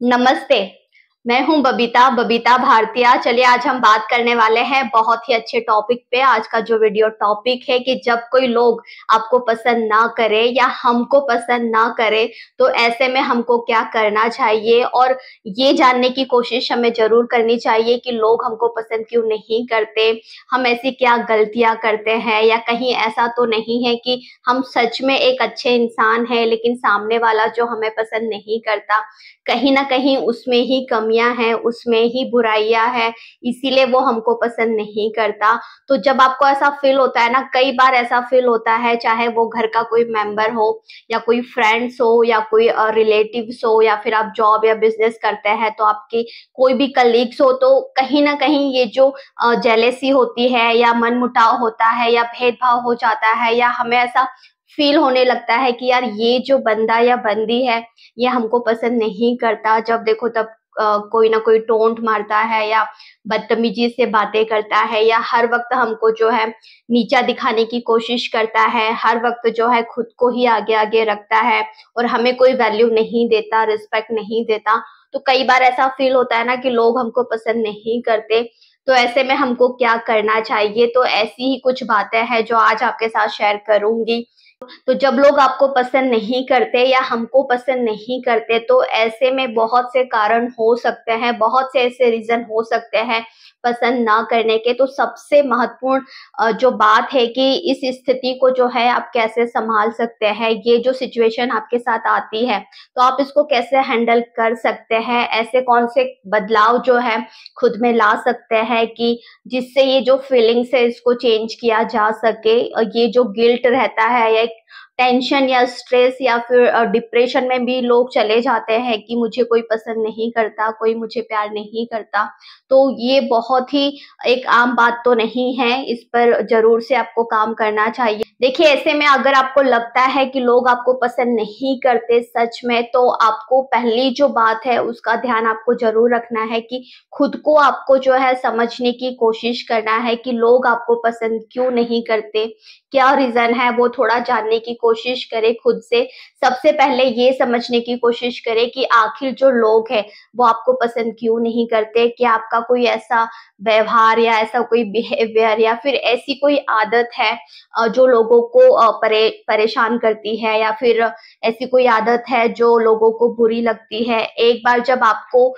नमस्ते। मैं हूँ बबीता बबीता भारतीय। चलिए आज हम बात करने वाले हैं बहुत ही अच्छे टॉपिक पे। आज का जो वीडियो टॉपिक है कि जब कोई लोग आपको पसंद ना करे या हमको पसंद ना करे तो ऐसे में हमको क्या करना चाहिए, और ये जानने की कोशिश हमें जरूर करनी चाहिए कि लोग हमको पसंद क्यों नहीं करते, हम ऐसी क्या गलतियां करते हैं, या कहीं ऐसा तो नहीं है कि हम सच में एक अच्छे इंसान हैं लेकिन सामने वाला जो हमें पसंद नहीं करता, कहीं ना कहीं उसमें ही कमियां हैं, उसमें ही बुराइयां हैं, इसीलिए वो हमको पसंद नहीं करता। तो जब आपको ऐसा फील होता है ना, कई बार ऐसा फील होता है, चाहे वो घर का कोई मेंबर हो या कोई फ्रेंड्स हो या कोई रिलेटिव्स हो, या फिर आप जॉब या बिजनेस करते हैं तो आपके कोई भी कलीग्स हो, तो कहीं ना कहीं ये जो जेलेसी होती है या मनमुटाव होता है या भेदभाव हो जाता है, या हमें ऐसा फील होने लगता है कि यार ये जो बंदा या बंदी है ये हमको पसंद नहीं करता। जब देखो तब कोई ना कोई टोंट मारता है या बदतमीजी से बातें करता है, या हर वक्त हमको जो है नीचा दिखाने की कोशिश करता है, हर वक्त जो है खुद को ही आगे आगे रखता है और हमें कोई वैल्यू नहीं देता, रिस्पेक्ट नहीं देता। तो कई बार ऐसा फील होता है ना कि लोग हमको पसंद नहीं करते। तो ऐसे में हमको क्या करना चाहिए, तो ऐसी ही कुछ बातें हैं जो आज आपके साथ शेयर करूंगी। तो जब लोग आपको पसंद नहीं करते या हमको पसंद नहीं करते तो ऐसे में बहुत से कारण हो सकते हैं, बहुत से ऐसे रीजन हो सकते हैं पसंद ना करने के। तो सबसे महत्वपूर्ण जो बात है कि इस स्थिति को जो है आप कैसे संभाल सकते हैं, ये जो सिचुएशन आपके साथ आती है तो आप इसको कैसे हैंडल कर सकते हैं, ऐसे कौन से बदलाव जो है खुद में ला सकते हैं कि जिससे ये जो फीलिंग्स है इसको चेंज किया जा सके। ये जो गिल्ट रहता है या टेंशन या स्ट्रेस या फिर डिप्रेशन में भी लोग चले जाते हैं कि मुझे कोई पसंद नहीं करता, कोई मुझे प्यार नहीं करता। तो ये बहुत ही एक आम बात तो नहीं है, इस पर जरूर से आपको काम करना चाहिए। देखिए ऐसे में अगर आपको लगता है कि लोग आपको पसंद नहीं करते सच में, तो आपको पहली जो बात है उसका ध्यान आपको जरूर रखना है कि खुद को आपको जो है समझने की कोशिश करना है कि लोग आपको पसंद क्यों नहीं करते, क्या रीजन है, वो थोड़ा जानने की कोशिश करें खुद से। सबसे पहले ये समझने की कोशिश करें कि आखिर जो लोग हैं वो आपको पसंद क्यों नहीं करते, क्या आपका कोई ऐसा व्यवहार या ऐसा कोई बिहेवियर या फिर ऐसी कोई आदत है जो लोगों को परेशान करती है, या फिर ऐसी कोई आदत है जो लोगों को बुरी लगती है। एक बार जब आपको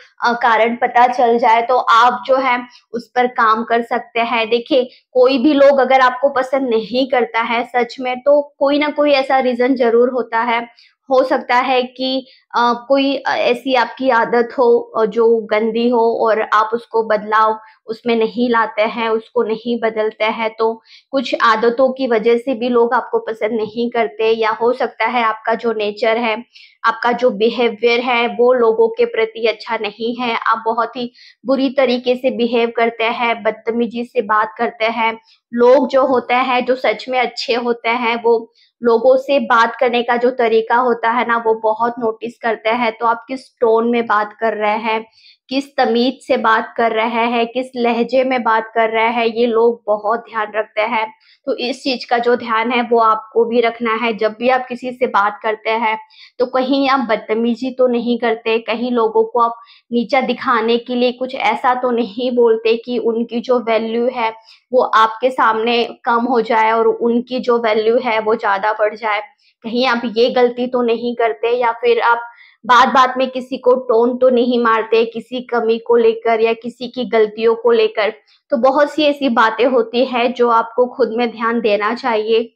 कारण पता चल जाए तो आप जो है उस पर काम कर सकते हैं। देखिए कोई भी लोग अगर आपको पसंद नहीं करता है सच में, तो कोई ना कोई ऐसा रीजन जरूर होता है। हो सकता है कि कोई ऐसी आपकी आदत हो जो गंदी हो और आप उसको बदलाव उसमें नहीं लाते हैं, उसको नहीं बदलते हैं, तो कुछ आदतों की वजह से भी लोग आपको पसंद नहीं करते। या हो सकता है आपका जो नेचर है, आपका जो बिहेवियर है वो लोगों के प्रति अच्छा नहीं है, आप बहुत ही बुरी तरीके से बिहेव करते हैं, बदतमीजी से बात करते हैं। लोग जो होते हैं जो सच में अच्छे होते हैं वो लोगों से बात करने का जो तरीका होता है ना वो बहुत नोटिस करते हैं। तो आप किस टोन में बात कर रहे हैं, किस तमीज से बात कर रहे हैं, किस लहजे में बात कर रहे हैं, ये लोग बहुत ध्यान रखते हैं। तो इस चीज का जो ध्यान है वो आपको भी रखना है। जब भी आप किसी से बात करते हैं तो कहीं आप बदतमीजी तो नहीं करते, कहीं लोगों को आप नीचा दिखाने के लिए कुछ ऐसा तो नहीं बोलते कि उनकी जो वैल्यू है वो आपके सामने कम हो जाए और उनकी जो वैल्यू है वो ज्यादा बढ़ जाए। कहीं आप ये गलती तो नहीं करते, या फिर आप बात बात में किसी को टोन तो नहीं मारते किसी कमी को लेकर या किसी की गलतियों को लेकर। तो बहुत सी ऐसी बातें होती है जो आपको खुद में ध्यान देना चाहिए।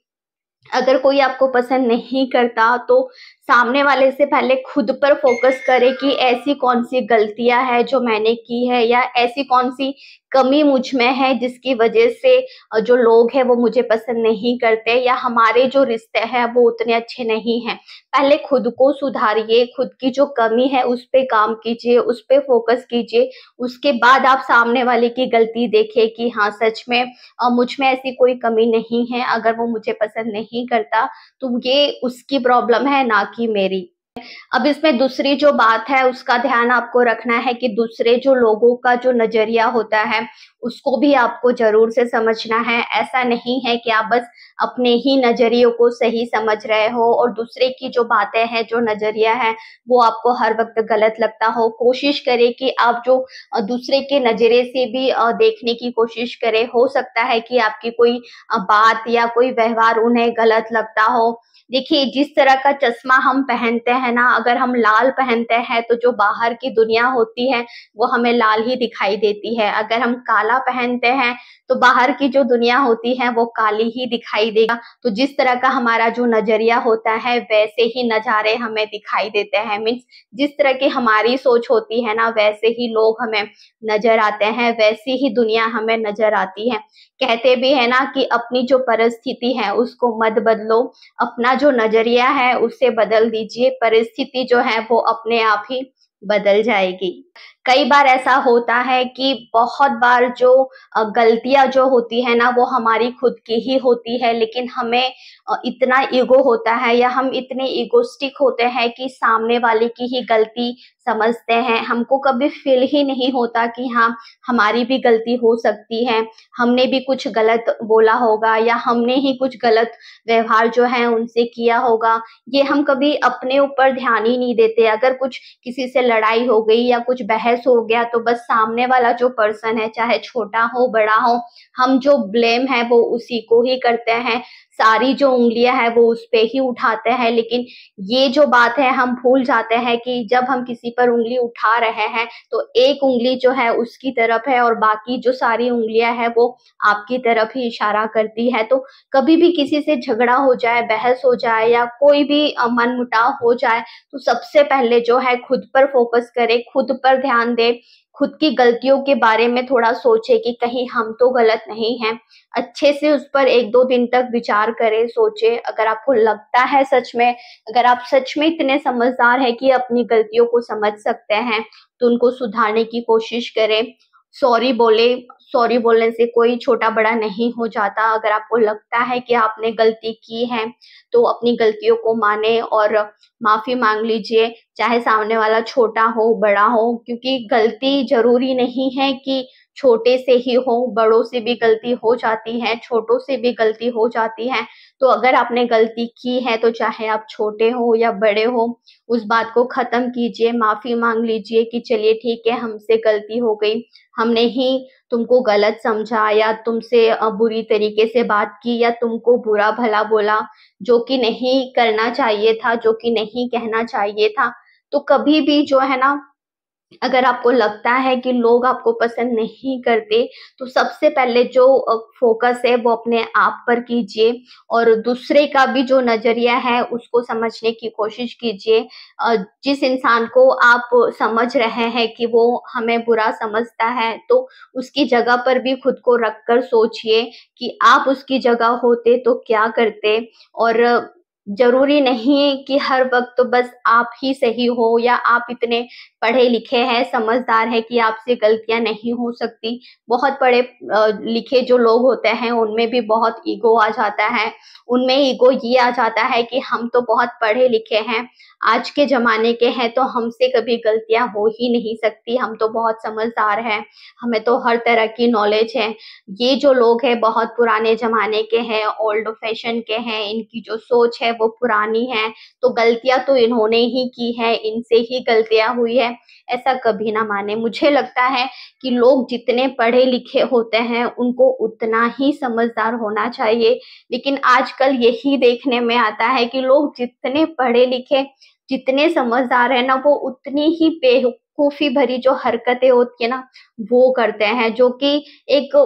अगर कोई आपको पसंद नहीं करता तो सामने वाले से पहले खुद पर फोकस करें कि ऐसी कौन सी गलतियां हैं जो मैंने की है, या ऐसी कौन सी कमी मुझ में है जिसकी वजह से जो लोग हैं वो मुझे पसंद नहीं करते, या हमारे जो रिश्ते हैं वो उतने अच्छे नहीं हैं। पहले खुद को सुधारिए, खुद की जो कमी है उस पे काम कीजिए, उस पे फोकस कीजिए। उसके बाद आप सामने वाले की गलती देखें कि हाँ सच में मुझ में ऐसी कोई कमी नहीं है। अगर वो मुझे पसंद नहीं करता तो ये उसकी प्रॉब्लम है, ना कि मेरी। अब इसमें दूसरी जो बात है उसका ध्यान आपको रखना है कि दूसरे जो लोगों का जो नजरिया होता है उसको भी आपको ज़रूर से समझना है। ऐसा नहीं है कि आप बस अपने ही नज़रियों को सही समझ रहे हो और दूसरे की जो बातें हैं, जो नज़रिया है, वो आपको हर वक़्त गलत लगता हो। कोशिश करें कि आप जो दूसरे के नज़रिए से भी देखने की कोशिश करें। हो सकता है कि आपकी कोई बात या कोई व्यवहार उन्हें गलत लगता हो। देखिए, जिस तरह का चश्मा हम पहनते हैं ना, अगर हम लाल पहनते हैं तो जो बाहर की दुनिया होती है वो हमें लाल ही दिखाई देती है। अगर हम काला पहनते हैं तो बाहर की जो दुनिया होती है वो काली ही दिखाई देगा। तो जिस तरह का हमारा जो नजरिया होता है वैसे ही नजारे हमें दिखाई देते हैं। मीन्स जिस तरह की हमारी सोच होती है ना, वैसे ही लोग हमें नजर आते हैं, वैसी ही दुनिया हमें नजर आती है। कहते भी है ना कि अपनी जो परिस्थिति है उसको मत बदलो, अपना जो नजरिया है उसे बदल दीजिए, परिस्थिति जो है वो अपने आप ही बदल जाएगी। कई बार ऐसा होता है कि बहुत बार जो गलतियां जो होती है ना वो हमारी खुद की ही होती है, लेकिन हमें इतना ईगो होता है या हम इतने ईगोस्टिक होते हैं कि सामने वाले की ही गलती समझते हैं। हमको कभी फील ही नहीं होता कि हाँ, हमारी भी गलती हो सकती है, हमने भी कुछ गलत बोला होगा या हमने ही कुछ गलत व्यवहार जो है उनसे किया होगा। ये हम कभी अपने ऊपर ध्यान ही नहीं देते। अगर कुछ किसी से लड़ाई हो गई या कुछ बहस हो गया तो बस सामने वाला जो पर्सन है, चाहे छोटा हो बड़ा हो, हम जो ब्लेम है वो उसी को ही करते हैं, सारी जो उंगलियां है वो उस पे ही उठाते हैं। लेकिन ये जो बात है हम भूल जाते हैं कि जब हम किसी पर उंगली उठा रहे हैं तो एक उंगली जो है उसकी तरफ है और बाकी जो सारी उंगलियां है वो आपकी तरफ ही इशारा करती है। तो कभी भी किसी से झगड़ा हो जाए, बहस हो जाए या कोई भी मनमुटाव हो जाए तो सबसे पहले जो है खुद पर फोकस करें, खुद पर ध्यान दें, खुद की गलतियों के बारे में थोड़ा सोचें कि कहीं हम तो गलत नहीं हैं। अच्छे से उस पर 1-2 दिन तक विचार करें, सोचें। अगर आपको लगता है सच में, अगर आप सच में इतने समझदार हैं कि अपनी गलतियों को समझ सकते हैं, तो उनको सुधारने की कोशिश करें। सॉरी बोले, सॉरी बोलने से कोई छोटा बड़ा नहीं हो जाता। अगर आपको लगता है कि आपने गलती की है तो अपनी गलतियों को माने और माफी मांग लीजिए, चाहे सामने वाला छोटा हो बड़ा हो, क्योंकि गलती जरूरी नहीं है कि छोटे से ही हो, बड़ों से भी गलती हो जाती है, छोटों से भी गलती हो जाती है। तो अगर आपने गलती की है तो चाहे आप छोटे हो या बड़े हो, उस बात को खत्म कीजिए, माफी मांग लीजिए कि चलिए ठीक है, हमसे गलती हो गई, हमने ही तुमको गलत समझा या तुमसे बुरी तरीके से बात की या तुमको बुरा भला बोला, जो कि नहीं करना चाहिए था, जो कि नहीं कहना चाहिए था। तो कभी भी जो है ना, अगर आपको लगता है कि लोग आपको पसंद नहीं करते, तो सबसे पहले जो फ़ोकस है वो अपने आप पर कीजिए और दूसरे का भी जो नज़रिया है उसको समझने की कोशिश कीजिए। जिस इंसान को आप समझ रहे हैं कि वो हमें बुरा समझता है, तो उसकी जगह पर भी खुद को रख कर सोचिए कि आप उसकी जगह होते तो क्या करते। और ज़रूरी नहीं है कि हर वक़्त तो बस आप ही सही हो या आप इतने पढ़े लिखे हैं, समझदार हैं कि आपसे गलतियाँ नहीं हो सकती। बहुत पढ़े लिखे जो लोग होते हैं उनमें भी बहुत ईगो आ जाता है। उनमें ईगो ये आ जाता है कि हम तो बहुत पढ़े लिखे हैं, आज के ज़माने के हैं तो हमसे कभी गलतियाँ हो ही नहीं सकती, हम तो बहुत समझदार हैं, हमें तो हर तरह की नॉलेज है। ये जो लोग हैं बहुत पुराने ज़माने के हैं, ओल्ड फैशन के हैं, इनकी जो सोच है वो पुरानी है, तो गलतियाँ तो इन्होंने ही की है, इनसे ही गलतियाँ हुई है, ऐसा कभी ना माने। मुझे लगता है कि लोग जितने पढ़े लिखे होते हैं उनको उतना ही समझदार होना चाहिए, लेकिन आजकल यही देखने में आता है कि लोग जितने पढ़े लिखे, जितने समझदार हैं ना, वो उतनी ही बेवकूफ़ी भरी जो हरकतें होती है ना, वो करते हैं, जो कि एक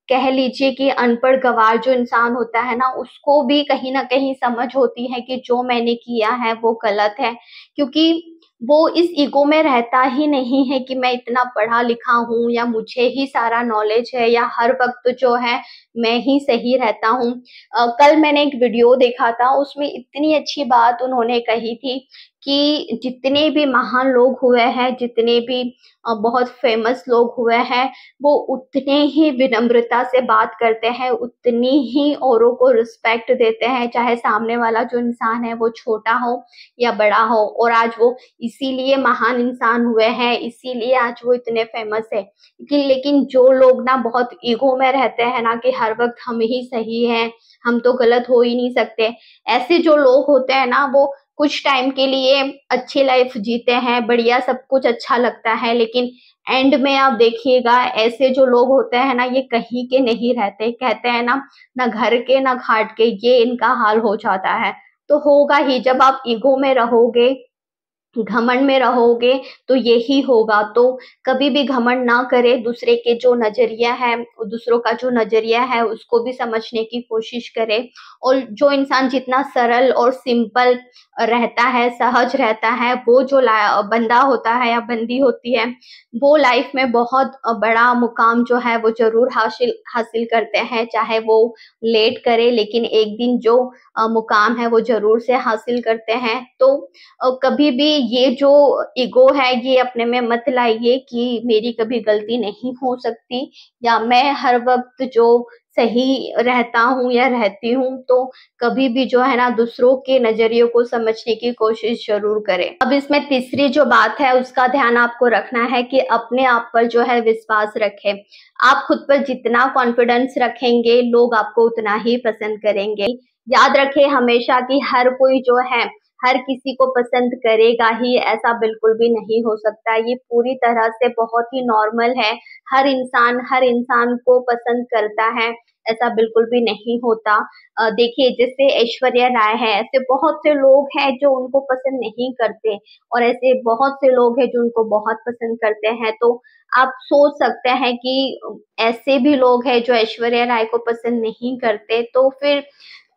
कह लीजिए कि अनपढ़ गँवार जो इंसान होता है ना, उसको भी कहीं न कहीं समझ होती है कि जो मैंने किया है वो गलत है। क्योंकि वो इस ईगो में रहता ही नहीं है कि मैं इतना पढ़ा लिखा हूँ या मुझे ही सारा नॉलेज है या हर वक़्त जो है मैं ही सही रहता हूँ। कल मैंने एक वीडियो देखा था, उसमें इतनी अच्छी बात उन्होंने कही थी कि जितने भी महान लोग हुए हैं, जितने भी बहुत फेमस लोग हुए हैं, वो उतने ही विनम्रता से बात करते हैं, उतनी ही औरों को रिस्पेक्ट देते हैं, चाहे सामने वाला जो इंसान है वो छोटा हो या बड़ा हो। और आज वो इसीलिए महान इंसान हुए हैं, इसीलिए आज वो इतने फेमस है। लेकिन जो लोग ना बहुत ईगो में रहते हैं ना, कि हर वक्त हम ही सही हैं, हम तो गलत हो ही नहीं सकते, ऐसे जो लोग होते हैं ना, वो कुछ टाइम के लिए अच्छी लाइफ जीते हैं, बढ़िया सब कुछ अच्छा लगता है, लेकिन एंड में आप देखिएगा ऐसे जो लोग होते हैं ना, ये कहीं के नहीं रहते। कहते हैं ना घर के ना घाट के, ये इनका हाल हो जाता है। तो होगा ही, जब आप ईगो में रहोगे, घमंड में रहोगे, तो यही होगा। तो कभी भी घमंड ना करें, दूसरे के जो नजरिया है, दूसरों का जो नजरिया है उसको भी समझने की कोशिश करें। और जो इंसान जितना सरल और सिंपल रहता है, सहज रहता है, वो जो बंदा होता है या बंदी होती है, वो लाइफ में बहुत बड़ा मुकाम जो है वो जरूर हासिल हासिल करते हैं। चाहे वो लेट करे, लेकिन एक दिन जो मुकाम है वो जरूर से हासिल करते हैं। तो कभी भी ये जो ईगो है ये अपने में मत लाइए कि मेरी कभी गलती नहीं हो सकती, या मैं हर वक्त जो सही रहता हूँ या रहती हूँ। तो कभी भी जो है ना, दूसरों के नजरियों को समझने की कोशिश जरूर करें। अब इसमें तीसरी जो बात है उसका ध्यान आपको रखना है कि अपने आप पर जो है विश्वास रखें। आप खुद पर जितना कॉन्फिडेंस रखेंगे, लोग आपको उतना ही पसंद करेंगे। याद रखें हमेशा कि हर कोई जो है हर किसी को पसंद करेगा ही, ऐसा बिल्कुल भी नहीं हो सकता। ये पूरी तरह से बहुत ही नॉर्मल है। हर इंसान को पसंद करता है, ऐसा बिल्कुल भी नहीं होता। देखिए जैसे ऐश्वर्या राय है, ऐसे बहुत से लोग हैं जो उनको पसंद नहीं करते, और ऐसे बहुत से लोग हैं जो उनको बहुत पसंद करते हैं। तो आप सोच सकते हैं कि ऐसे भी लोग हैं जो ऐश्वर्या राय को पसंद नहीं करते, तो फिर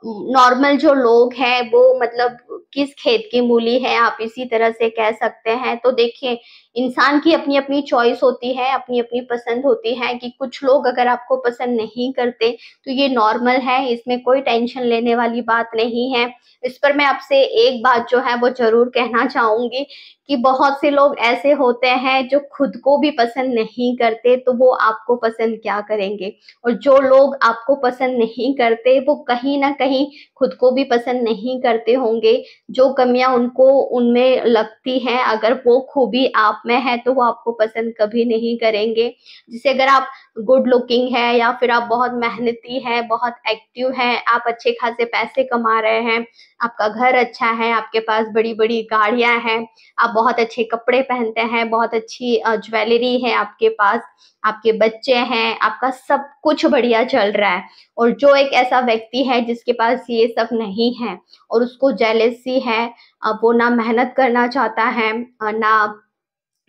नॉर्मल जो लोग हैं वो मतलब किस खेत की मूली है, आप इसी तरह से कह सकते हैं। तो देखिए इंसान की अपनी अपनी चॉइस होती है, अपनी अपनी पसंद होती है, कि कुछ लोग अगर आपको पसंद नहीं करते तो ये नॉर्मल है, इसमें कोई टेंशन लेने वाली बात नहीं है। इस पर मैं आपसे एक बात जो है वो जरूर कहना चाहूंगी कि बहुत से लोग ऐसे होते हैं जो खुद को भी पसंद नहीं करते, तो वो आपको पसंद क्या करेंगे। और जो लोग आपको पसंद नहीं करते वो कहीं ना कहीं खुद को भी पसंद नहीं करते होंगे। जो कमियां उनको उनमें लगती हैं, अगर वो खूबी आप में है तो वो आपको पसंद कभी नहीं करेंगे। जैसे अगर आप गुड लुकिंग है, या फिर आप बहुत मेहनती है, बहुत एक्टिव है, आप अच्छे खासे पैसे कमा रहे हैं, आपका घर अच्छा है, आपके पास बड़ी बड़ी गाड़ियां हैं, आप बहुत अच्छे कपड़े पहनते हैं, बहुत अच्छी ज्वेलरी है आपके पास, आपके बच्चे हैं, आपका सब कुछ बढ़िया चल रहा है, और जो एक ऐसा व्यक्ति है जिसके पास ये सब नहीं है और उसको जेलेसी है, वो ना मेहनत करना चाहता है, ना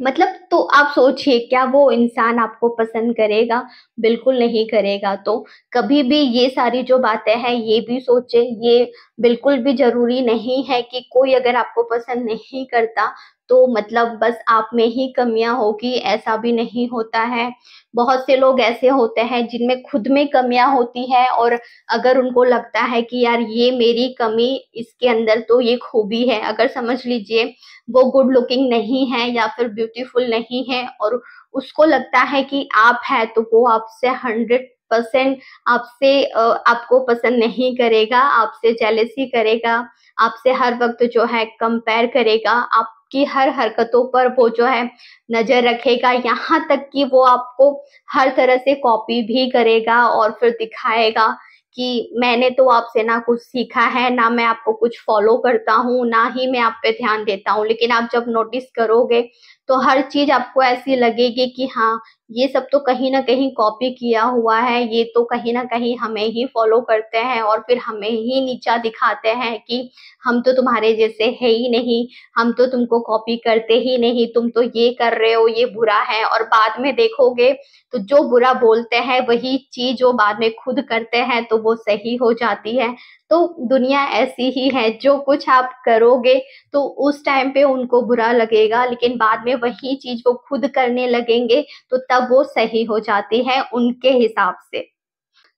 मतलब, तो आप सोचिए क्या वो इंसान आपको पसंद करेगा? बिल्कुल नहीं करेगा। तो कभी भी ये सारी जो बातें हैं ये भी सोचे। ये बिल्कुल भी जरूरी नहीं है कि कोई अगर आपको पसंद नहीं करता तो मतलब बस आप में ही कमियां होगी, ऐसा भी नहीं होता है। बहुत से लोग ऐसे होते हैं जिनमें खुद में कमियां होती है, और अगर उनको लगता है कि यार ये मेरी कमी, इसके अंदर तो ये खूबी है, अगर समझ लीजिए वो गुड लुकिंग नहीं है या फिर ब्यूटीफुल नहीं है, और उसको लगता है कि आप है, तो वो आपसे 100% आपसे आपको पसंद नहीं करेगा, आपसे जेलेसी करेगा, आपसे हर वक्त जो है कंपेयर करेगा, आपकी हर हरकतों पर वो जो है नजर रखेगा, यहाँ तक कि वो आपको हर तरह से कॉपी भी करेगा और फिर दिखाएगा कि मैंने तो आपसे ना कुछ सीखा है, ना मैं आपको कुछ फॉलो करता हूँ, ना ही मैं आप पे ध्यान देता हूँ। लेकिन आप जब नोटिस करोगे तो हर चीज आपको ऐसी लगेगी कि हाँ, ये सब तो कहीं ना कहीं कॉपी किया हुआ है, ये तो कहीं ना कहीं हमें ही फॉलो करते हैं और फिर हमें ही नीचा दिखाते हैं कि हम तो तुम्हारे जैसे है ही नहीं, हम तो तुमको कॉपी करते ही नहीं, तुम तो ये कर रहे हो, ये बुरा है। और बाद में देखोगे तो जो बुरा बोलते हैं वही चीज वो बाद में खुद करते हैं तो वो सही हो जाती है। तो दुनिया ऐसी ही है, जो कुछ आप करोगे तो उस टाइम पे उनको बुरा लगेगा, लेकिन बाद में वही चीज वो खुद करने लगेंगे तो तब वो सही हो जाती है उनके हिसाब से।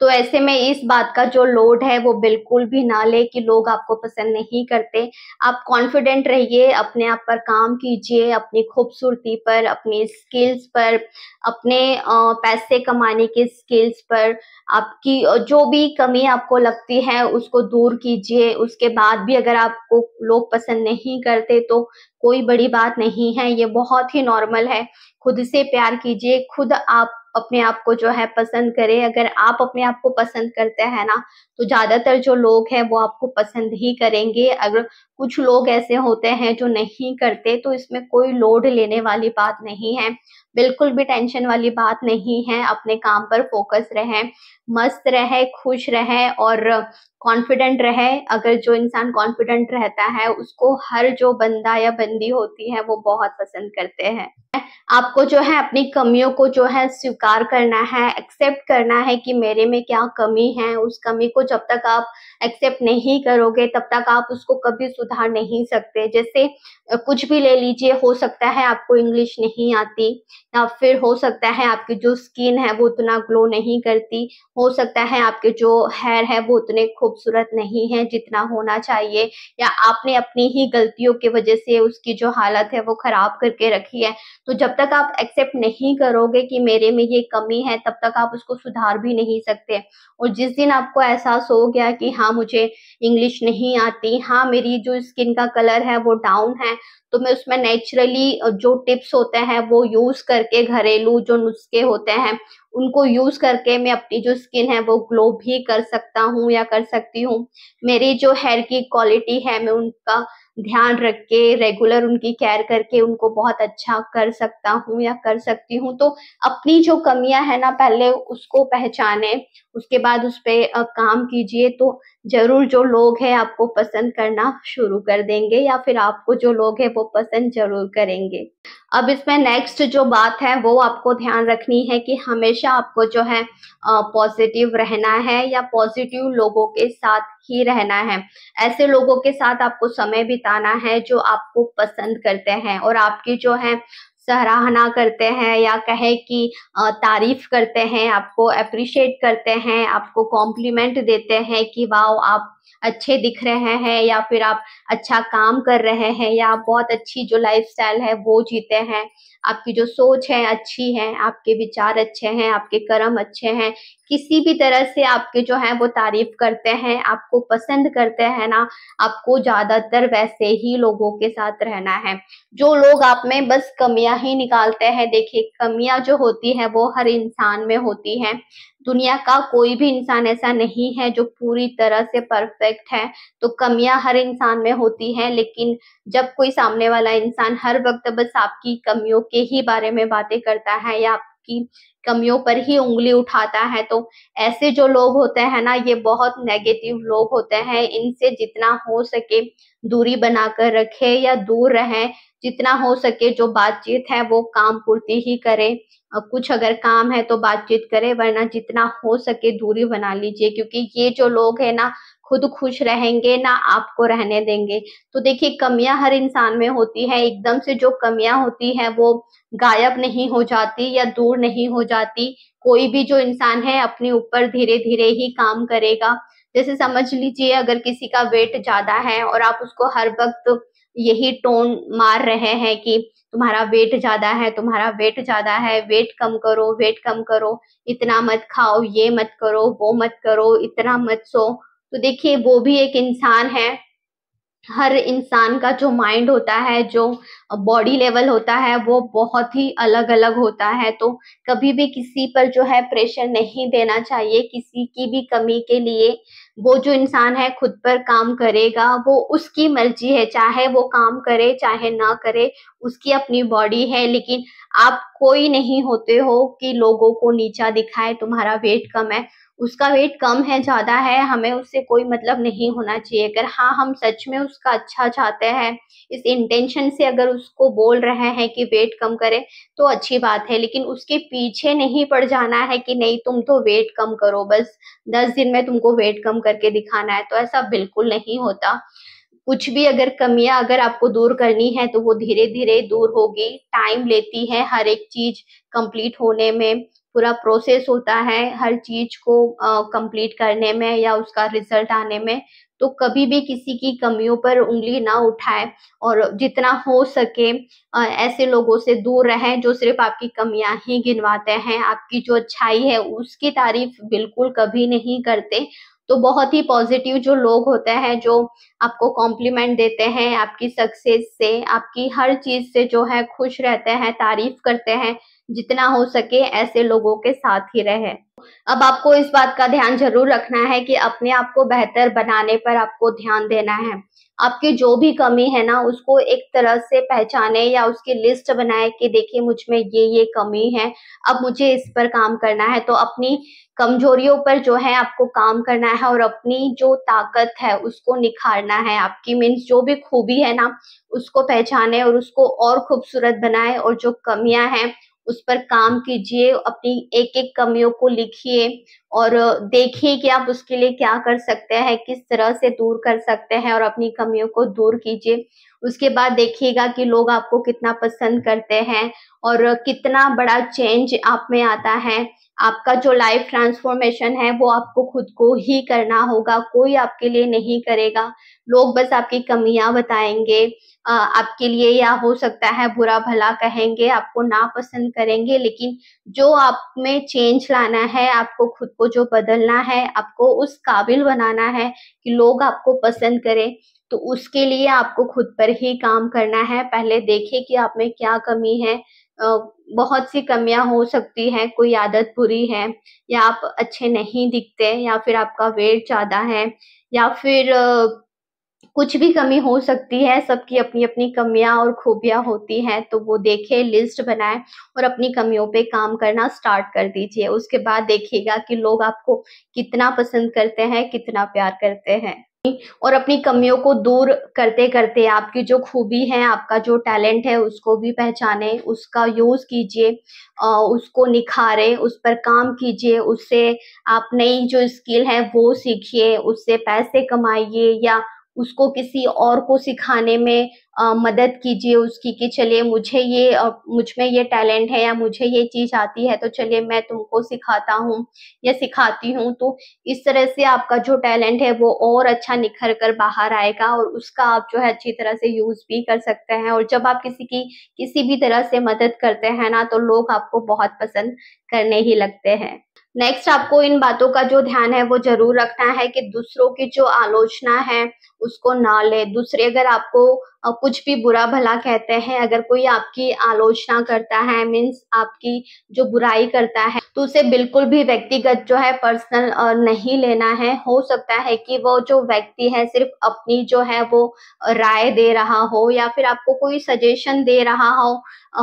तो ऐसे में इस बात का जो लोड है वो बिल्कुल भी ना ले कि लोग आपको पसंद नहीं करते। आप कॉन्फिडेंट रहिए, अपने आप पर काम कीजिए, अपनी खूबसूरती पर, अपनी स्किल्स पर, अपने पैसे कमाने के स्किल्स पर, आपकी जो भी कमी आपको लगती है उसको दूर कीजिए। उसके बाद भी अगर आपको लोग पसंद नहीं करते तो कोई बड़ी बात नहीं है, ये बहुत ही नॉर्मल है। खुद से प्यार कीजिए, खुद आप अपने आप को जो है पसंद करें। अगर आप अपने आप को पसंद करते हैं ना, तो ज्यादातर जो लोग हैं वो आपको पसंद ही करेंगे। अगर कुछ लोग ऐसे होते हैं जो नहीं करते, तो इसमें कोई लोड लेने वाली बात नहीं है, बिल्कुल भी टेंशन वाली बात नहीं है। अपने काम पर फोकस रहे, मस्त रहे, खुश रहे और कॉन्फिडेंट रहे। अगर जो इंसान कॉन्फिडेंट रहता है उसको हर जो बंदा या बंदी होती है वो बहुत पसंद करते हैं। आपको जो है अपनी कमियों को जो है स्वीकार करना है, एक्सेप्ट करना है कि मेरे में क्या कमी है। उस कमी को जब तक आप एक्सेप्ट नहीं करोगे तब तक आप उसको कभी सुधार नहीं सकते। जैसे कुछ भी ले लीजिए, हो सकता है आपको इंग्लिश नहीं आती, या फिर हो सकता है आपकी जो स्किन है वो उतना ग्लो नहीं करती, हो सकता है आपके जो हेयर है वो उतने खूबसूरत नहीं है जितना होना चाहिए, या आपने अपनी ही गलतियों की वजह से उसकी जो हालत है वो खराब करके रखी है। तो जब तक आप एक्सेप्ट नहीं करोगे कि मेरे में ये कमी है, तब तक आप उसको सुधार भी नहीं सकते। और जिस दिन आपको एहसास हो गया कि हाँ मुझे इंग्लिश नहीं आती, हाँ मेरी जो स्किन का कलर है वो डाउन है, तो मैं उसमें नेचुरली जो टिप्स होते हैं वो यूज करके, घरेलू जो नुस्खे होते हैं उनको यूज करके मैं अपनी जो स्किन है वो ग्लो भी कर सकता हूँ या कर सकती हूँ। मेरी जो हेयर की क्वालिटी है मैं उनका ध्यान रख के रेगुलर उनकी केयर करके उनको बहुत अच्छा कर सकता हूँ या कर सकती हूँ। तो अपनी जो कमियां है ना, पहले उसको पहचाने, उसके बाद उस पे काम कीजिए, तो जरूर जो लोग हैं आपको पसंद करना शुरू कर देंगे, या फिर आपको जो लोग हैं वो पसंद जरूर करेंगे। अब इसमें नेक्स्ट जो बात है वो आपको ध्यान रखनी है कि हमेशा आपको जो है पॉजिटिव रहना है या पॉजिटिव लोगों के साथ ही रहना है। ऐसे लोगों के साथ आपको समय बिताना है जो आपको पसंद करते हैं और आपकी जो है सराहना करते हैं, या कहे कि तारीफ करते हैं, आपको अप्रिशिएट करते हैं, आपको कॉम्प्लीमेंट देते हैं कि वाह आप अच्छे दिख रहे हैं, या फिर आप अच्छा काम कर रहे हैं, या आप बहुत अच्छी जो लाइफस्टाइल है वो जीते हैं, आपकी जो सोच है अच्छी है, आपके विचार अच्छे हैं, आपके कर्म अच्छे हैं। किसी भी तरह से आपके जो है वो तारीफ करते हैं, आपको पसंद करते हैं ना, आपको ज्यादातर वैसे ही लोगों के साथ रहना है। जो लोग आप में बस कमियां ही निकालते हैं, देखिए कमियां जो होती है वो हर इंसान में होती हैं। दुनिया का कोई भी इंसान ऐसा नहीं है जो पूरी तरह से परफेक्ट है। तो कमियां हर इंसान में होती हैं, लेकिन जब कोई सामने वाला इंसान हर वक्त बस आपकी कमियों के ही बारे में बातें करता है या आपकी कमियों पर ही उंगली उठाता है, तो ऐसे जो लोग होते हैं ना, ये बहुत नेगेटिव लोग होते हैं। इनसे जितना हो सके दूरी बनाकर रखे या दूर रहें। जितना हो सके जो बातचीत है वो काम पूर्ति ही करें। कुछ अगर काम है तो बातचीत करें, वरना जितना हो सके दूरी बना लीजिए, क्योंकि ये जो लोग है ना खुद खुश रहेंगे ना आपको रहने देंगे। तो देखिए कमियां हर इंसान में होती है, एकदम से जो कमियां होती है वो गायब नहीं हो जाती या दूर नहीं हो जाती। कोई भी जो इंसान है अपने ऊपर धीरे धीरे ही काम करेगा। जैसे समझ लीजिए अगर किसी का वेट ज्यादा है और आप उसको हर वक्त यही टोन मार रहे हैं कि तुम्हारा वेट ज्यादा है, तुम्हारा वेट ज्यादा है, वेट कम करो, वेट कम करो, इतना मत खाओ, ये मत करो, वो मत करो, इतना मत सो, तो देखिए वो भी एक इंसान है। हर इंसान का जो माइंड होता है, जो बॉडी लेवल होता है वो बहुत ही अलग अलग होता है। तो कभी भी किसी पर जो है प्रेशर नहीं देना चाहिए किसी की भी कमी के लिए। वो जो इंसान है खुद पर काम करेगा, वो उसकी मर्जी है, चाहे वो काम करे चाहे ना करे, उसकी अपनी बॉडी है। लेकिन आप कोई नहीं होते हो कि लोगों को नीचा दिखाए, तुम्हारा वेट कम है, उसका वेट कम है ज्यादा है, हमें उससे कोई मतलब नहीं होना चाहिए। अगर हाँ हम सच में उसका अच्छा चाहते हैं, इस इंटेंशन से अगर उसको बोल रहे हैं कि वेट कम करे, तो अच्छी बात है। लेकिन उसके पीछे नहीं पड़ जाना है कि नहीं तुम तो वेट कम करो, बस 10 दिन में तुमको वेट कम करके दिखाना है, तो ऐसा बिल्कुल नहीं होता। कुछ भी अगर कमियां अगर आपको दूर करनी है तो वो धीरे धीरे दूर होगी, टाइम लेती है हर एक चीज कंप्लीट होने में। पूरा प्रोसेस होता है हर चीज को कंप्लीट करने में या उसका रिजल्ट आने में। तो कभी भी किसी की कमियों पर उंगली ना उठाएं और जितना हो सके ऐसे लोगों से दूर रहें जो सिर्फ आपकी कमियां ही गिनवाते हैं, आपकी जो अच्छाई है उसकी तारीफ बिल्कुल कभी नहीं करते। तो बहुत ही पॉजिटिव जो लोग होते हैं, जो आपको कॉम्प्लीमेंट देते हैं आपकी सक्सेस से, आपकी हर चीज से जो है खुश रहते हैं, तारीफ करते हैं, जितना हो सके ऐसे लोगों के साथ ही रहे। अब आपको इस बात का ध्यान जरूर रखना है कि अपने आप को बेहतर बनाने पर आपको ध्यान देना है। आपकी जो भी कमी है ना उसको एक तरह से पहचाने या उसकी लिस्ट बनाए कि देखिए मुझ में ये कमी है, अब मुझे इस पर काम करना है। तो अपनी कमजोरियों पर जो है आपको काम करना है और अपनी जो ताकत है उसको निखारना है। आपकी मीन्स जो भी खूबी है ना उसको पहचाने और उसको और खूबसूरत बनाए, और जो कमियां हैं उस पर काम कीजिए, अपनी एक एक कमियों को लिखिए और देखिए कि आप उसके लिए क्या कर सकते हैं, किस तरह से दूर कर सकते हैं और अपनी कमियों को दूर कीजिए। उसके बाद देखिएगा कि लोग आपको कितना पसंद करते हैं और कितना बड़ा चेंज आप में आता है। आपका जो लाइफ ट्रांसफॉर्मेशन है वो आपको खुद को ही करना होगा, कोई आपके लिए नहीं करेगा। लोग बस आपकी कमियां बताएंगे आपके लिए, या हो सकता है बुरा भला कहेंगे, आपको नापसंद करेंगे, लेकिन जो आप में चेंज लाना है, आपको खुद को जो बदलना है, आपको उस काबिल बनाना है कि लोग आपको पसंद करें, तो उसके लिए आपको खुद पर ही काम करना है। पहले देखिए कि आप में क्या कमी है। बहुत सी कमियां हो सकती हैं, कोई आदत बुरी है, या आप अच्छे नहीं दिखते, या फिर आपका वेट ज्यादा है, या फिर कुछ भी कमी हो सकती है। सबकी अपनी अपनी कमियां और खूबियां होती हैं, तो वो देखें, लिस्ट बनाएं और अपनी कमियों पे काम करना स्टार्ट कर दीजिए। उसके बाद देखिएगा कि लोग आपको कितना पसंद करते हैं, कितना प्यार करते हैं। और अपनी कमियों को दूर करते करते आपकी जो खूबी है, आपका जो टैलेंट है उसको भी पहचाने, उसका यूज कीजिए, उसको निखारे, उस पर काम कीजिए, उससे आप नई जो स्किल है वो सीखिए, उससे पैसे कमाइए, या उसको किसी और को सिखाने में मदद कीजिए उसकी, कि चलिए मुझ में ये टैलेंट है या मुझे ये चीज आती है, तो चलिए मैं तुमको सिखाता हूँ या सिखाती हूँ। तो इस तरह से आपका जो टैलेंट है वो और अच्छा निखर कर बाहर आएगा और उसका आप जो है अच्छी तरह से यूज भी कर सकते हैं। और जब आप किसी की किसी भी तरह से मदद करते हैं ना, तो लोग आपको बहुत पसंद करने ही लगते हैं। नेक्स्ट, आपको इन बातों का जो ध्यान है वो जरूर रखना है कि दूसरों की जो आलोचना है उसको ना ले। दूसरे अगर आपको कुछ भी बुरा भला कहते हैं, अगर कोई आपकी आलोचना करता है, मीन्स आपकी जो बुराई करता है, तो उसे बिल्कुल भी व्यक्तिगत जो है पर्सनल नहीं लेना है। हो सकता है कि वो जो व्यक्ति है सिर्फ अपनी जो है वो राय दे रहा हो, या फिर आपको कोई सजेशन दे रहा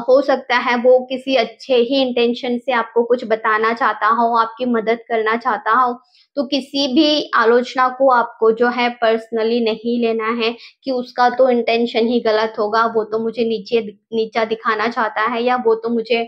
हो सकता है वो किसी अच्छे ही इंटेंशन से आपको कुछ बताना चाहता हो, आपकी मदद करना चाहता हो। तो किसी भी आलोचना को आपको जो है पर्सनली नहीं लेना है कि उसका तो इंटेंशन ही गलत होगा, वो तो मुझे नीचा दिखाना चाहता है, या वो तो मुझे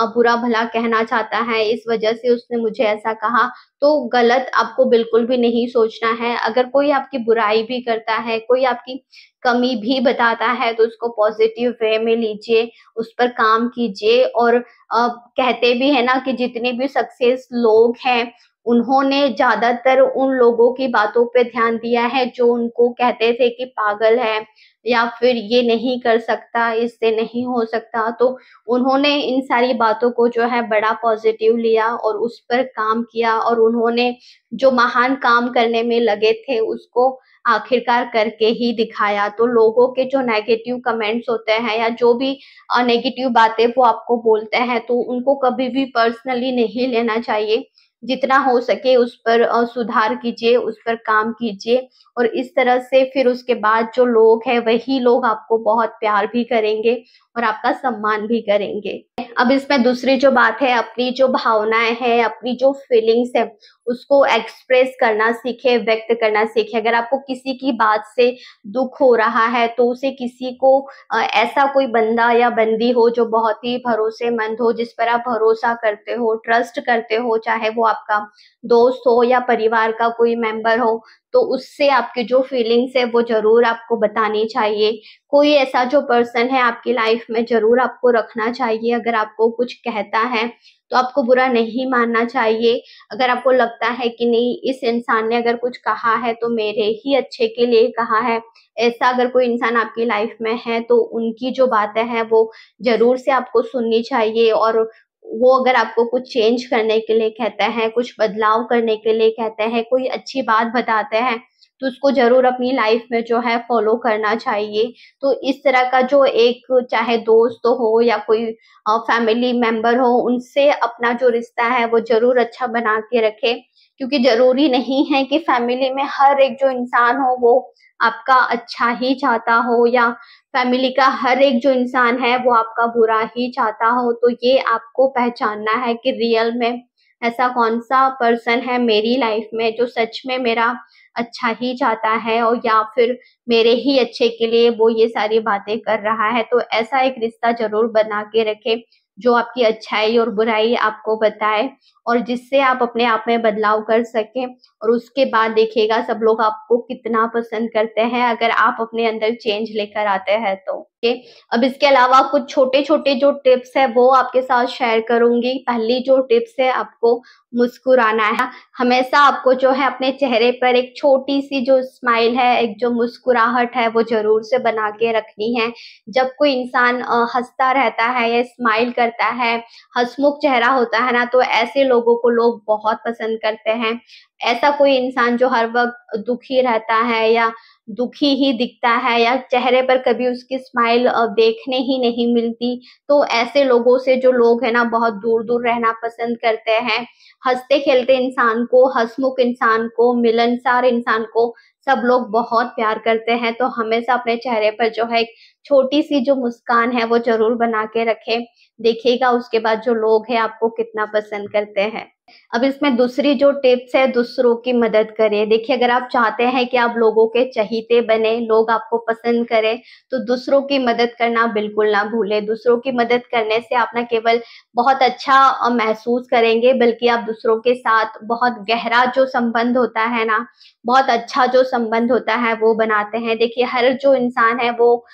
बुरा भला कहना चाहता है, इस वजह से उसने मुझे ऐसा कहा। तो गलत आपको बिल्कुल भी नहीं सोचना है। अगर कोई आपकी बुराई भी करता है, कोई आपकी कमी भी बताता है, तो उसको पॉजिटिव वे में लीजिए, उस पर काम कीजिए। और कहते भी है ना कि जितने भी सक्सेस लोग हैं उन्होंने ज्यादातर उन लोगों की बातों पे ध्यान दिया है जो उनको कहते थे कि पागल है, या फिर ये नहीं कर सकता, इससे नहीं हो सकता। तो उन्होंने इन सारी बातों को जो है बड़ा पॉजिटिव लिया और उस पर काम किया, और उन्होंने जो महान काम करने में लगे थे उसको आखिरकार करके ही दिखाया। तो लोगों के जो नेगेटिव कमेंट्स होते हैं या जो भी नेगेटिव बातें वो आपको बोलते हैं, तो उनको कभी भी पर्सनली नहीं लेना चाहिए। जितना हो सके उस पर सुधार कीजिए, उस पर काम कीजिए, और इस तरह से फिर उसके बाद जो लोग हैं वही लोग आपको बहुत प्यार भी करेंगे और आपका सम्मान भी करेंगे। अब इसमें दूसरी जो बात है, अपनी जो भावनाएं हैं, अपनी जो फीलिंग्स है उसको एक्सप्रेस करना सीखे, व्यक्त करना सीखे। अगर आपको किसी की बात से दुख हो रहा है तो उसे किसी को ऐसा कोई बंदा या बंदी हो जो बहुत ही भरोसेमंद हो, जिस पर आप भरोसा करते हो, ट्रस्ट करते हो, चाहे वो आपका दोस्त हो या परिवार का कोई मेंबर हो, तो उससे आपकी जो फीलिंग्स है वो ज़रूर आपको बतानी चाहिए। कोई ऐसा जो पर्सन है आपकी लाइफ में ज़रूर आपको रखना चाहिए। अगर आपको कुछ कहता है तो आपको बुरा नहीं मानना चाहिए। अगर आपको लगता है कि नहीं, इस इंसान ने अगर कुछ कहा है तो मेरे ही अच्छे के लिए कहा है, ऐसा अगर कोई इंसान आपकी लाइफ में है तो उनकी जो बातें हैं वो ज़रूर से आपको सुननी चाहिए। और वो अगर आपको कुछ चेंज करने के लिए कहते हैं, कुछ बदलाव करने के लिए कहते हैं, कोई अच्छी बात बताते हैं, तो उसको ज़रूर अपनी लाइफ में जो है फॉलो करना चाहिए। तो इस तरह का जो एक, चाहे दोस्त हो या कोई फैमिली मेंबर हो, उनसे अपना जो रिश्ता है वो ज़रूर अच्छा बना के रखें। क्योंकि ज़रूरी नहीं है कि फैमिली में हर एक जो इंसान हो वो आपका अच्छा ही चाहता हो, या फैमिली का हर एक जो इंसान है वो आपका बुरा ही चाहता हो। तो ये आपको पहचानना है कि रियल में ऐसा कौन-सा पर्सन है मेरी लाइफ में जो सच में मेरा अच्छा ही चाहता है, और या फिर मेरे ही अच्छे के लिए वो ये सारी बातें कर रहा है। तो ऐसा एक रिश्ता ज़रूर बना के रखें, जो आपकी अच्छाई और बुराई आपको बताए, और जिससे आप अपने आप में बदलाव कर सकें। और उसके बाद देखिएगा सब लोग आपको कितना पसंद करते हैं, अगर आप अपने अंदर चेंज लेकर आते हैं तो। ओके, अब इसके अलावा कुछ छोटे-छोटे जो टिप्स है वो आपके साथ शेयर करूँगी। पहली जो टिप्स है, आपको मुस्कुराना है। हमेशा आपको जो है अपने चेहरे पर एक छोटी-सी जो स्माइल है, एक जो मुस्कुराहट है वो ज़रूर से बना के रखनी है। जब कोई इंसान हँसता रहता है या स्माइल करता है, हँसमुख चेहरा होता है ना, तो ऐसे लोगों को लोग बहुत पसंद करते हैं। ऐसा कोई इंसान जो हर वक़्त दुखी रहता है या दुखी ही दिखता है, या चेहरे पर कभी उसकी स्माइल देखने ही नहीं मिलती, तो ऐसे लोगों से जो लोग हैं ना बहुत दूर-दूर रहना पसंद करते हैं। हँसते-खेलते इंसान को, हँसमुख इंसान को, मिलनसार इंसान को सब लोग बहुत प्यार करते हैं। तो हमेशा अपने चेहरे पर जो है एक छोटी-सी जो मुस्कान है वो ज़रूर बना के रखें। देखिएगा उसके बाद जो लोग हैं आपको कितना पसंद करते हैं। अब इसमें दूसरी जो टिप्स है, दूसरों की मदद करें। देखिए, अगर आप चाहते हैं कि आप लोगों के चहीते बने, लोग आपको पसंद करें, तो दूसरों की मदद करना बिल्कुल ना भूलें। दूसरों की मदद करने से आप ना केवल बहुत अच्छा महसूस करेंगे, बल्कि आप दूसरों के साथ बहुत गहरा जो संबंध होता है ना, बहुत अच्छा जो संबंध होता है वो बनाते हैं। देखिए, हर जो इंसान है वो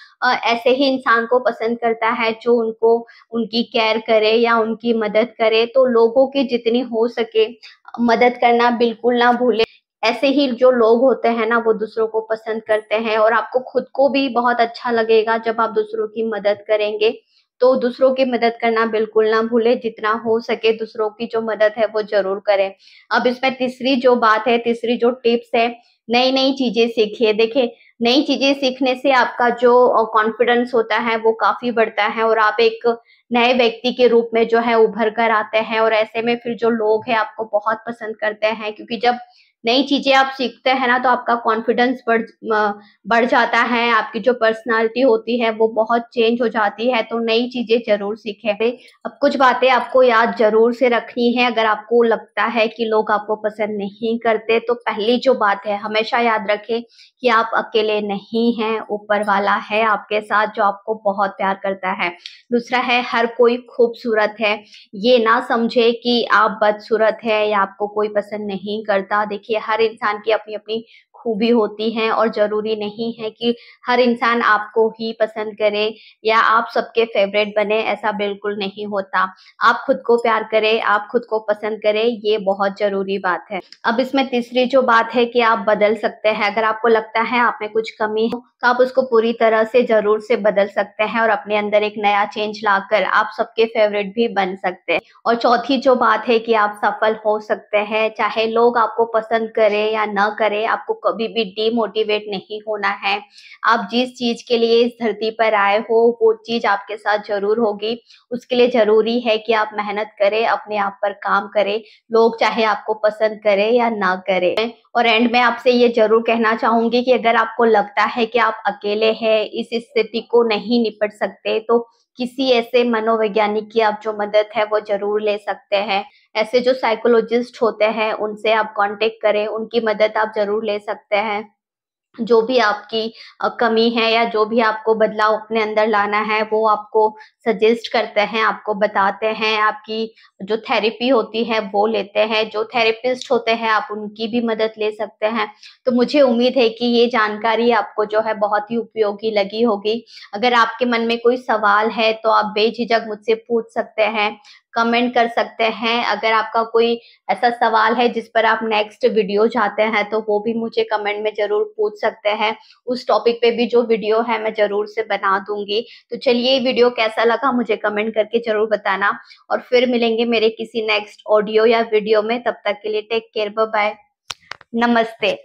ऐसे ही इंसान को पसंद करता है जो उनको, उनकी केयर करे या उनकी मदद करे। तो लोगों की जितनी हो सके मदद करना बिल्कुल ना भूलें। ऐसे ही जो लोग होते हैं ना वो दूसरों को पसंद करते हैं, और आपको खुद को भी बहुत अच्छा लगेगा जब आप दूसरों की मदद करेंगे। तो दूसरों की मदद करना बिल्कुल ना भूलें, जितना हो सके दूसरों की जो मदद है वो ज़रूर करें। अब इसमें तीसरी जो बात है, तीसरी जो टिप्स है, नई-नई चीज़ें सीखिए। देखिए, नई चीज़ें सीखने से आपका जो कॉन्फिडेंस होता है वो काफ़ी बढ़ता है, और आप एक नए व्यक्ति के रूप में जो है उभर कर आते हैं, और ऐसे में फिर जो लोग हैं आपको बहुत पसंद करते हैं। क्योंकि जब नई चीज़ें आप सीखते हैं ना तो आपका कॉन्फिडेंस बढ़ जाता है, आपकी जो पर्सनैलिटी होती है वो बहुत चेंज हो जाती है। तो नई चीज़ें ज़रूर सीखें। अब कुछ बातें आपको याद ज़रूर से रखनी है। अगर आपको लगता है कि लोग आपको पसंद नहीं करते, तो पहली जो बात है, हमेशा याद रखें कि आप अकेले नहीं हैं, ऊपर वाला है आपके साथ जो आपको बहुत प्यार करता है। दूसरा है, हर कोई खूबसूरत है। ये ना समझे कि आप बदसूरत हैं या आपको कोई पसंद नहीं करता। देखिए, हर इंसान की अपनी-अपनी खूबी होती है, और ज़रूरी नहीं है कि हर इंसान आपको ही पसंद करे या आप सबके फेवरेट बने, ऐसा बिल्कुल नहीं होता। आप खुद को प्यार करें, आप खुद को पसंद करें, ये बहुत ज़रूरी बात है। अब इसमें तीसरी जो बात है कि आप बदल सकते हैं। अगर आपको लगता है आप में कुछ कमी है, तो आप उसको पूरी तरह से ज़रूर से बदल सकते हैं, और अपने अंदर एक नया चेंज लाकर आप सबके फेवरेट भी बन सकते हैं। और चौथी जो बात है कि आप सफल हो सकते हैं, चाहे लोग आपको पसंद करें या ना करें, आपको कभी भी डिमोटिवेट नहीं होना है। आप जिस चीज़ के लिए इस धरती पर आए हो, वो चीज़ आपके साथ ज़रूर होगी। उसके लिए ज़रूरी है कि आप मेहनत करें, अपने आप पर काम करें, लोग चाहे आपको पसंद करें या ना करें। और एंड में आपसे ये ज़रूर कहना चाहूँगी कि अगर आपको लगता है कि आप अकेले हैं, इस स्थिति को नहीं निपट सकते, तो किसी ऐसे मनोवैज्ञानिक की आप जो मदद है वो ज़रूर ले सकते हैं। ऐसे जो साइकोलॉजिस्ट होते हैं उनसे आप कॉन्टैक्ट करें, उनकी मदद आप ज़रूर ले सकते हैं। जो भी आपकी कमी है या जो भी आपको बदलाव अपने अंदर लाना है वो आपको सजेस्ट करते हैं, आपको बताते हैं। आपकी जो थेरेपी होती है वो लेते हैं, जो थेरेपिस्ट होते हैं आप उनकी भी मदद ले सकते हैं। तो मुझे उम्मीद है कि ये जानकारी आपको जो है बहुत ही उपयोगी लगी होगी। अगर आपके मन में कोई सवाल है तो आप बेझिझक मुझसे पूछ सकते हैं, कमेंट कर सकते हैं। अगर आपका कोई ऐसा सवाल है जिस पर आप नेक्स्ट वीडियो चाहते हैं तो वो भी मुझे कमेंट में जरूर पूछ सकते हैं। उस टॉपिक पे भी जो वीडियो है मैं जरूर से बना दूंगी। तो चलिए, ये वीडियो कैसा लगा मुझे कमेंट करके जरूर बताना, और फिर मिलेंगे मेरे किसी नेक्स्ट ऑडियो या वीडियो में। तब तक के लिए टेक केयर, बाय बाय, नमस्ते।